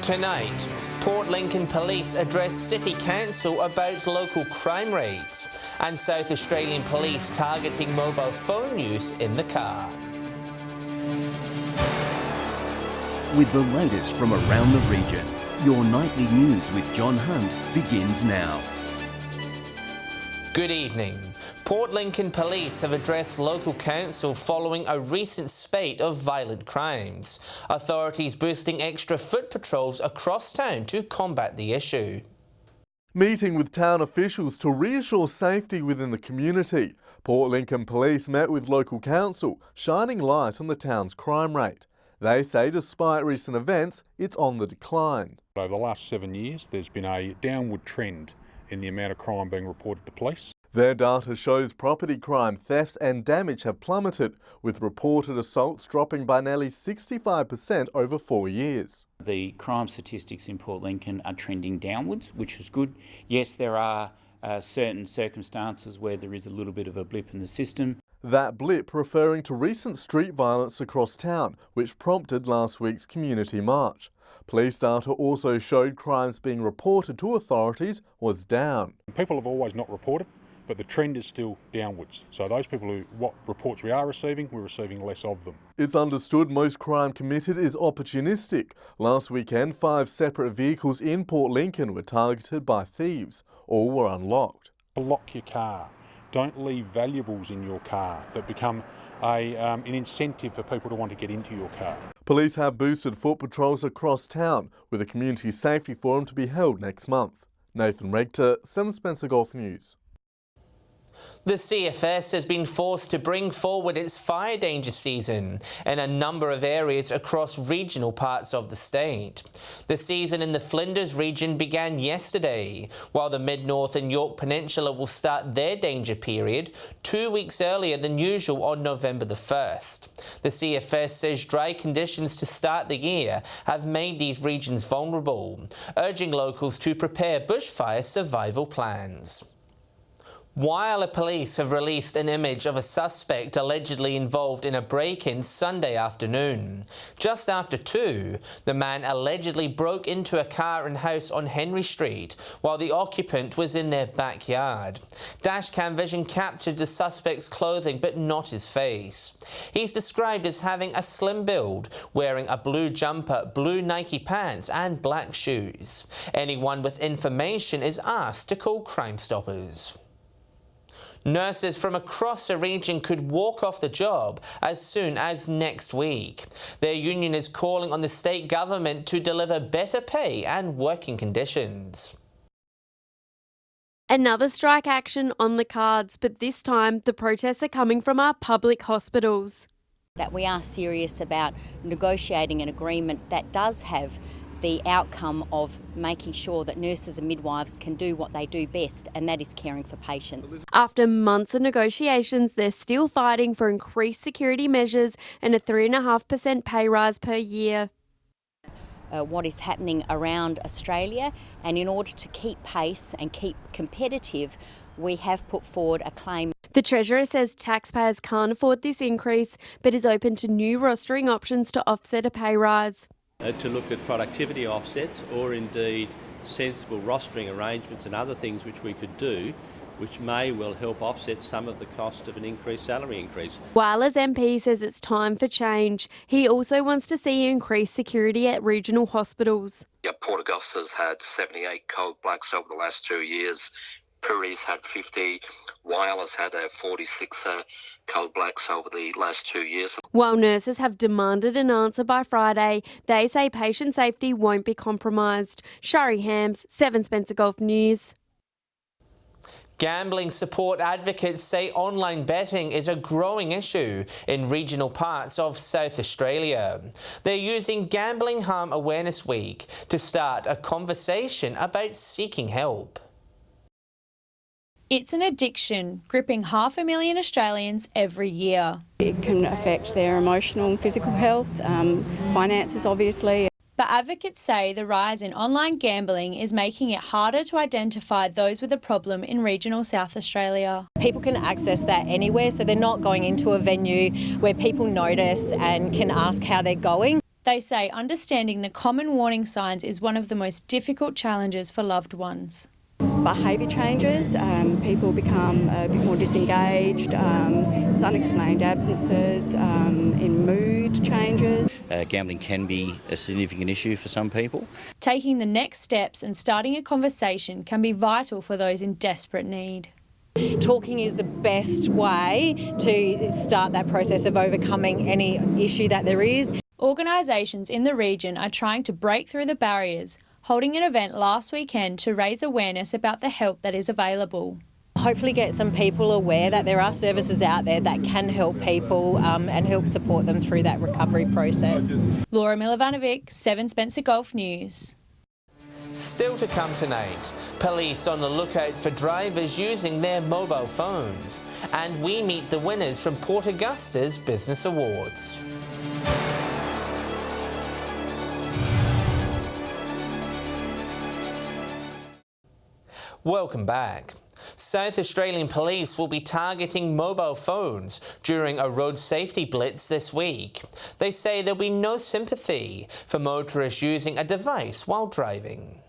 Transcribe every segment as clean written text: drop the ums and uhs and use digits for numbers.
Tonight, Port Lincoln Police address City Council about local crime rates, and South Australian Police targeting mobile phone use in the car. With the latest from around the region, your nightly news with John Hunt begins now. Good evening. Port Lincoln Police have addressed local council following a recent spate of violent crimes. Authorities boosting extra foot patrols across town to combat the issue. Meeting with town officials to reassure safety within the community, Port Lincoln Police met with local council, shining light on the town's crime rate. They say despite recent events, it's on the decline. Over the last 7 years, there's been a downward trend in the amount of crime being reported to police. Their data shows property crime, thefts and damage have plummeted, with reported assaults dropping by nearly 65% over 4 years. The crime statistics in Port Lincoln are trending downwards, which is good. Yes, there are certain circumstances where there is a little bit of a blip in the system. That blip referring to recent street violence across town, which prompted last week's community march. Police data also showed crimes being reported to authorities was down. People have always not reported, but the trend is still downwards. So those people who, what reports we are receiving, we're receiving less of them. It's understood most crime committed is opportunistic. Last weekend, 5 separate vehicles in Port Lincoln were targeted by thieves. All were unlocked. Lock your car. Don't leave valuables in your car that become an incentive for people to want to get into your car. Police have boosted foot patrols across town, with a community safety forum to be held next month. Nathan Regter, 7 Spencer Golf News. The CFS has been forced to bring forward its fire danger season in a number of areas across regional parts of the state. The season in the Flinders region began yesterday, while the Mid-North and York Peninsula will start their danger period 2 weeks earlier than usual on November the 1st. The CFS says dry conditions to start the year have made these regions vulnerable, urging locals to prepare bushfire survival plans. Whyalla police have released an image of a suspect allegedly involved in a break-in Sunday afternoon. Just after 2, the man allegedly broke into a car and house on Henry Street while the occupant was in their backyard. Dashcam vision captured the suspect's clothing but not his face. He's described as having a slim build, wearing a blue jumper, blue Nike pants and black shoes. Anyone with information is asked to call Crime Stoppers. Nurses from across the region could walk off the job as soon as next week. Their union is calling on the state government to deliver better pay and working conditions. Another strike action on the cards, but this time the protests are coming from our public hospitals. That we are serious about negotiating an agreement that does have the outcome of making sure that nurses and midwives can do what they do best, and that is caring for patients. After months of negotiations, they're still fighting for increased security measures and a 3.5% pay rise per year. What is happening around Australia, and in order to keep pace and keep competitive, we have put forward a claim. The Treasurer says taxpayers can't afford this increase, but is open to new rostering options to offset a pay rise. To look at productivity offsets or indeed sensible rostering arrangements and other things which we could do, which may well help offset some of the cost of an increased salary increase. Whyallah's MP says it's time for change. He also wants to see increased security at regional hospitals. Port Augusta's had 78 cold blacks over the last 2 years. Piri's had 50, Whyallah's had 46 cold blacks over the last 2 years. While nurses have demanded an answer by Friday, they say patient safety won't be compromised. Shari Hams, 7 Spencer Golf News. Gambling support advocates say online betting is a growing issue in regional parts of South Australia. They're using Gambling Harm Awareness Week to start a conversation about seeking help. It's an addiction gripping 500,000 Australians every year. It can affect their emotional and physical health, finances obviously. But advocates say the rise in online gambling is making it harder to identify those with a problem in regional South Australia. People can access that anywhere, so they're not going into a venue where people notice and can ask how they're going. They say understanding the common warning signs is one of the most difficult challenges for loved ones. Behaviour changes, people become a bit more disengaged, there's unexplained absences, in mood changes. Gambling can be a significant issue for some people. Taking the next steps and starting a conversation can be vital for those in desperate need. Talking is the best way to start that process of overcoming any issue that there is. Organisations in the region are trying to break through the barriers, holding an event last weekend to raise awareness about the help that is available. Hopefully get some people aware that there are services out there that can help people and help support them through that recovery process. Laura Milovanovic, 7 Spencer Golf News. Still to come tonight, police on the lookout for drivers using their mobile phones. And we meet the winners from Port Augusta's Business Awards. Welcome back. South Australian Police will be targeting mobile phones during a road safety blitz this week. They say there'll be no sympathy for motorists using a device while driving.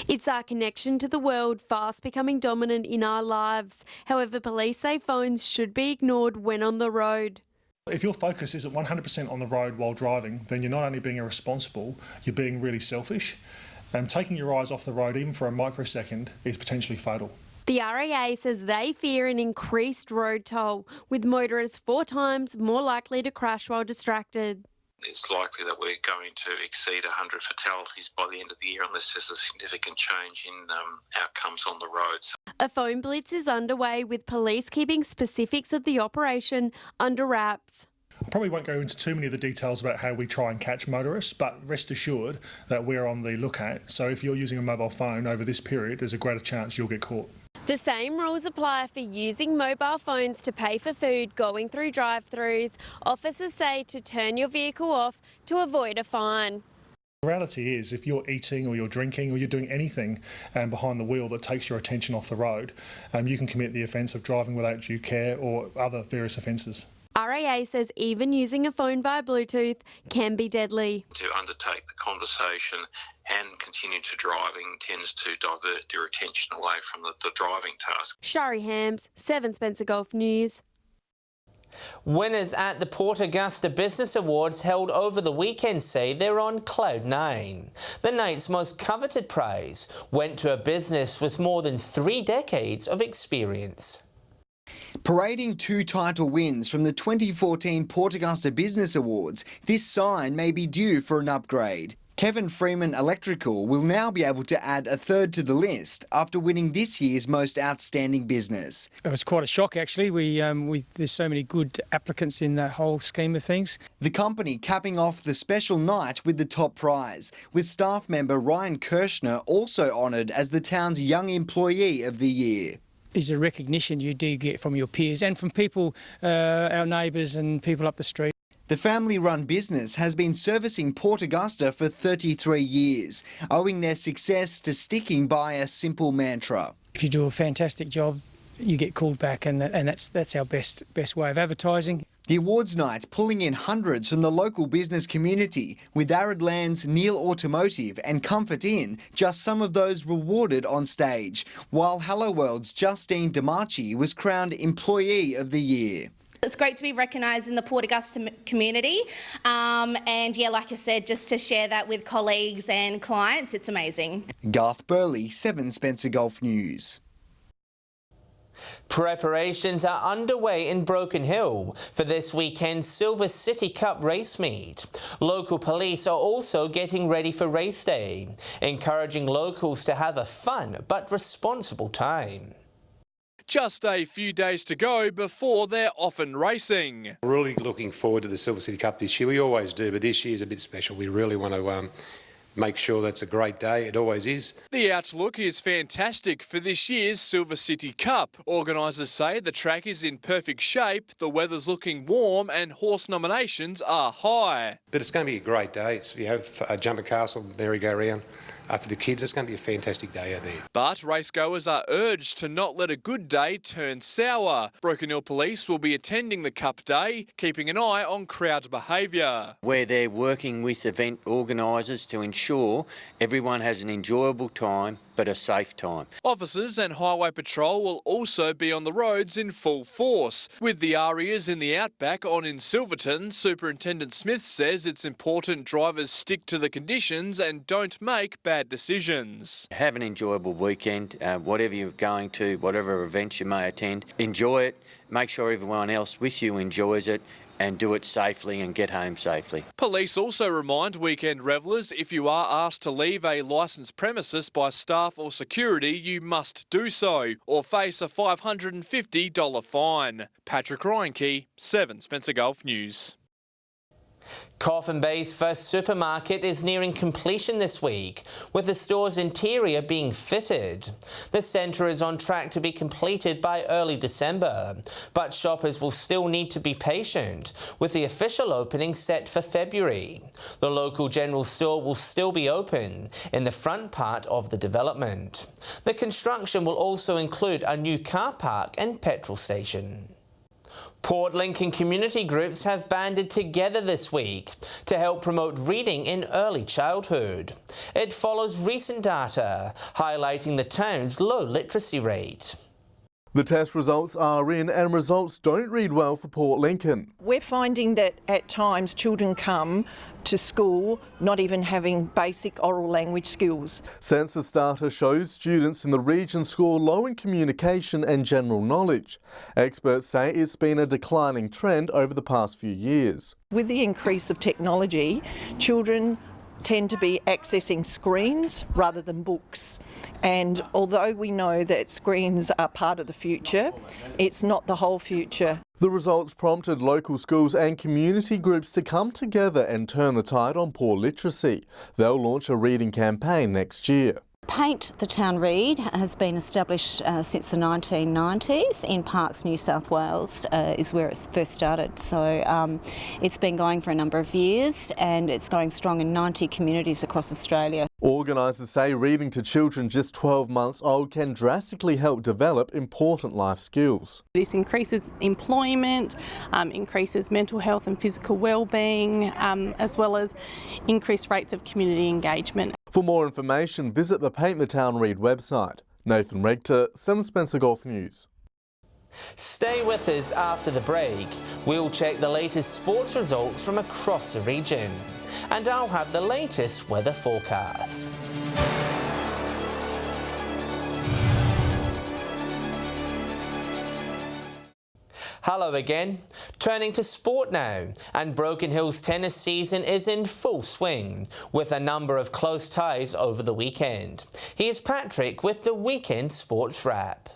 It's our connection to the world fast becoming dominant in our lives. However, police say phones should be ignored when on the road. If your focus isn't 100% on the road while driving, then you're not only being irresponsible, you're being really selfish. And taking your eyes off the road, even for a microsecond, is potentially fatal. The RAA says they fear an increased road toll, with motorists 4 times more likely to crash while distracted. It's likely that we're going to exceed 100 fatalities by the end of the year unless there's a significant change in outcomes on the roads. A phone blitz is underway, with police keeping specifics of the operation under wraps. I probably won't go into too many of the details about how we try and catch motorists, but rest assured that we're on the lookout. So if you're using a mobile phone over this period, there's a greater chance you'll get caught. The same rules apply for using mobile phones to pay for food going through drive-thrus. Officers say to turn your vehicle off to avoid a fine. The reality is, if you're eating or you're drinking or you're doing anything behind the wheel that takes your attention off the road, you can commit the offence of driving without due care or other various offences. RAA says even using a phone via Bluetooth can be deadly. To undertake the conversation and continue to driving tends to divert your attention away from the driving task. Shari Hams, 7 Spencer Golf News. Winners at the Port Augusta Business Awards held over the weekend say they're on cloud 9. The night's most coveted prize went to a business with more than 3 decades of experience. Parading 2 title wins from the 2014 Port Augusta Business Awards, this sign may be due for an upgrade. Kevin Freeman Electrical will now be able to add a 3rd to the list after winning this year's Most Outstanding Business. It was quite a shock, actually. There's so many good applicants in the whole scheme of things. The company capping off the special night with the top prize, with staff member Ryan Kirshner also honoured as the town's Young Employee of the Year. Is a recognition you do get from your peers and from people, our neighbours and people up the street. The family-run business has been servicing Port Augusta for 33 years, owing their success to sticking by a simple mantra. If you do a fantastic job, you get called back, and that's our best way of advertising. The awards night pulling in hundreds from the local business community, with Arid Lands, Neil Automotive and Comfort Inn just some of those rewarded on stage, while Hello World's Justine DiMarchi was crowned Employee of the Year. It's great to be recognised in the Port Augusta community and yeah, like I said, just to share that with colleagues and clients, it's amazing. Garth Burley, 7 Spencer Golf News. Preparations are underway in Broken Hill for this weekend's Silver City Cup race meet. Local police are also getting ready for race day, encouraging locals to have a fun but responsible time. Just a few days to go before they're off and racing. Really looking forward to the Silver City Cup this year. We always do, but this year's a bit special. We really want to make sure that's a great day. It always is. The outlook is fantastic for this year's Silver City Cup. Organisers say the track is in perfect shape, the weather's looking warm and horse nominations are high. But it's going to be a great day. We have Jumper Castle, merry-go-round. for the kids. It's going to be a fantastic day out there. But racegoers are urged to not let a good day turn sour. Broken Hill Police will be attending the Cup Day, keeping an eye on crowd behaviour. Where they're working with event organisers to ensure everyone has an enjoyable time but a safe time. Officers and Highway Patrol will also be on the roads in full force. With the arias in the outback on in Silverton, Superintendent Smith says it's important drivers stick to the conditions and don't make bad decisions. Have an enjoyable weekend, whatever you're going to, whatever events you may attend. Enjoy it, make sure everyone else with you enjoys it, and do it safely and get home safely. Police also remind weekend revellers if you are asked to leave a licensed premises by staff or security, you must do so or face a $550 fine. Patrick Reinke, 7 Spencer Gulf News. Coffin Bay's first supermarket is nearing completion this week, with the store's interior being fitted. The centre is on track to be completed by early December, but shoppers will still need to be patient, with the official opening set for February. The local general store will still be open in the front part of the development. The construction will also include a new car park and petrol station. Port Lincoln community groups have banded together this week to help promote reading in early childhood. It follows recent data highlighting the town's low literacy rate. The test results are in and results don't read well for Port Lincoln. We're finding that at times children come to school not even having basic oral language skills. Census data shows students in the region score low in communication and general knowledge. Experts say it's been a declining trend over the past few years. With the increase of technology, children tend to be accessing screens rather than books. And although we know that screens are part of the future, it's not the whole future. The results prompted local schools and community groups to come together and turn the tide on poor literacy. They'll launch a reading campaign next year. Paint the Town Read has been established since the 1990s in Parkes, New South Wales, is where it first started. So it's been going for a number of years and it's going strong in 90 communities across Australia. Organisers say reading to children just 12 months old can drastically help develop important life skills. This increases employment, increases mental health and physical well-being, as well as increased rates of community engagement. For more information, visit the Paint the Town Read website. Nathan Rector, 7 Spencer Gulf News. Stay with us after the break. We'll check the latest sports results from across the region. And I'll have the latest weather forecast. Hello again. Turning to sport now, and Broken Hill's tennis season is in full swing, with a number of close ties over the weekend. Here's Patrick with the Weekend Sports Wrap.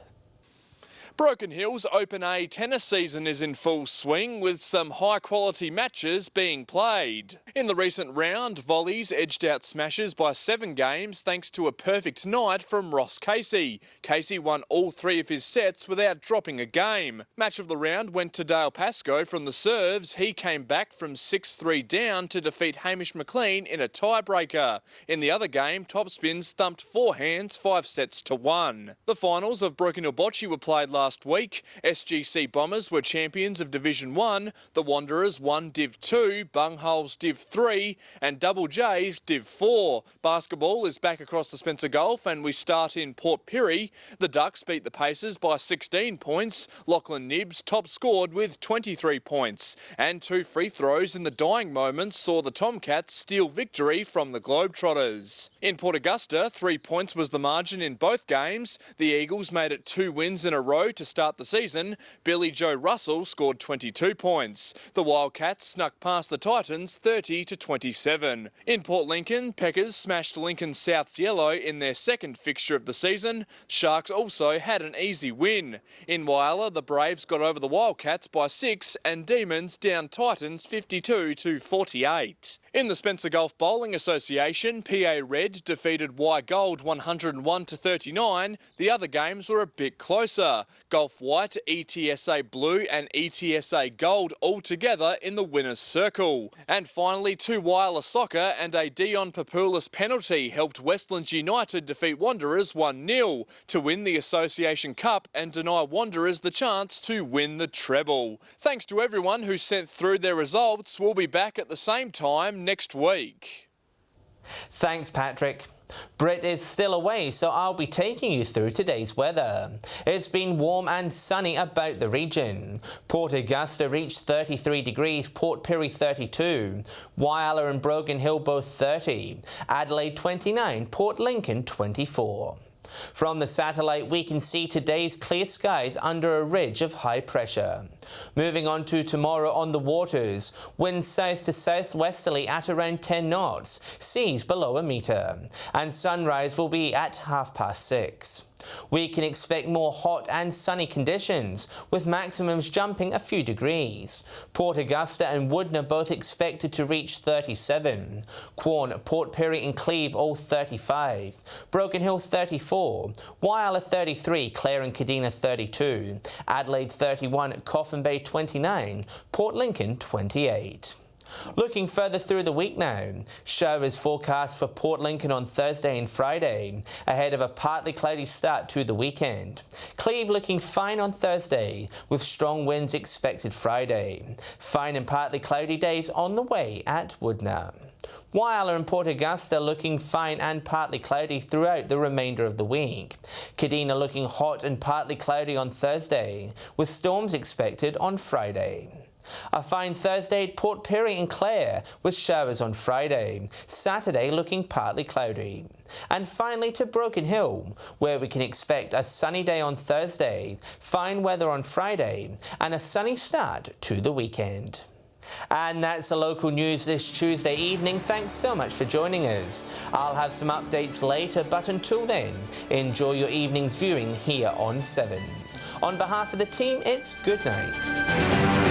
Broken Hill's Open A tennis season is in full swing with some high-quality matches being played. In the recent round, Volleys edged out Smashers by 7 games thanks to a perfect night from Ross Casey. Casey won all 3 of his sets without dropping a game. Match of the round went to Dale Pascoe from the serves. He came back from 6-3 down to defeat Hamish McLean in a tiebreaker. In the other game, Topspins thumped 4 hands 5 sets to 1. The finals of Broken Hill Bocce were played last week. SGC Bombers were champions of Division 1, the Wanderers won Div 2, Bungholes Div 3 and Double J's Div 4. Basketball is back across the Spencer Gulf and we start in Port Pirie. The Ducks beat the Pacers by 16 points. Lachlan Nibbs top scored with 23 points. And 2 free throws in the dying moments saw the Tomcats steal victory from the Globetrotters. In Port Augusta, 3 points was the margin in both games. The Eagles made it 2 wins in a row to start the season. Billy Joe Russell scored 22 points. The Wildcats snuck past the Titans 30-27. In Port Lincoln, Peckers smashed Lincoln South's Yellow in their second fixture of the season. Sharks also had an easy win. In Whyalla, the Braves got over the Wildcats by 6 and Demons down Titans 52-48. In the Spencer Gulf Bowling Association, PA Red defeated Y Gold 101-39. The other games were a bit closer. Golf White, ETSA Blue and ETSA Gold all together in the winner's circle. And finally, 2 wireless soccer and a Dion Papoulis penalty helped Westlands United defeat Wanderers 1-0 to win the Association Cup and deny Wanderers the chance to win the treble. Thanks to everyone who sent through their results. We'll be back at the same time next week. Thanks, Patrick. Britt is still away, so I'll be taking you through today's weather. It's been warm and sunny about the region. Port Augusta reached 33 degrees, Port Pirie 32, Whyalla and Broken Hill both 30, Adelaide 29, Port Lincoln 24. From the satellite, we can see today's clear skies under a ridge of high pressure. Moving on to tomorrow on the waters, winds south to southwesterly at around 10 knots, seas below a metre, and sunrise will be at 6:30. We can expect more hot and sunny conditions, with maximums jumping a few degrees. Port Augusta and Woodner both expected to reach 37. Quorn, Port Pirie and Cleve all 35. Broken Hill 34. Whyalla 33. Clare and Kadina 32. Adelaide 31. Coffin Bay 29. Port Lincoln 28. Looking further through the week now, showers forecast for Port Lincoln on Thursday and Friday, ahead of a partly cloudy start to the weekend. Cleve looking fine on Thursday, with strong winds expected Friday. Fine and partly cloudy days on the way at Woodner. Whyalla and Port Augusta looking fine and partly cloudy throughout the remainder of the week. Kadina looking hot and partly cloudy on Thursday, with storms expected on Friday. A fine Thursday at Port Pirie and Clare, with showers on Friday. Saturday looking partly cloudy. And finally to Broken Hill, where we can expect a sunny day on Thursday, fine weather on Friday, and a sunny start to the weekend. And that's the local news this Tuesday evening. Thanks so much for joining us. I'll have some updates later, but until then, enjoy your evening's viewing here on 7. On behalf of the team, it's good night.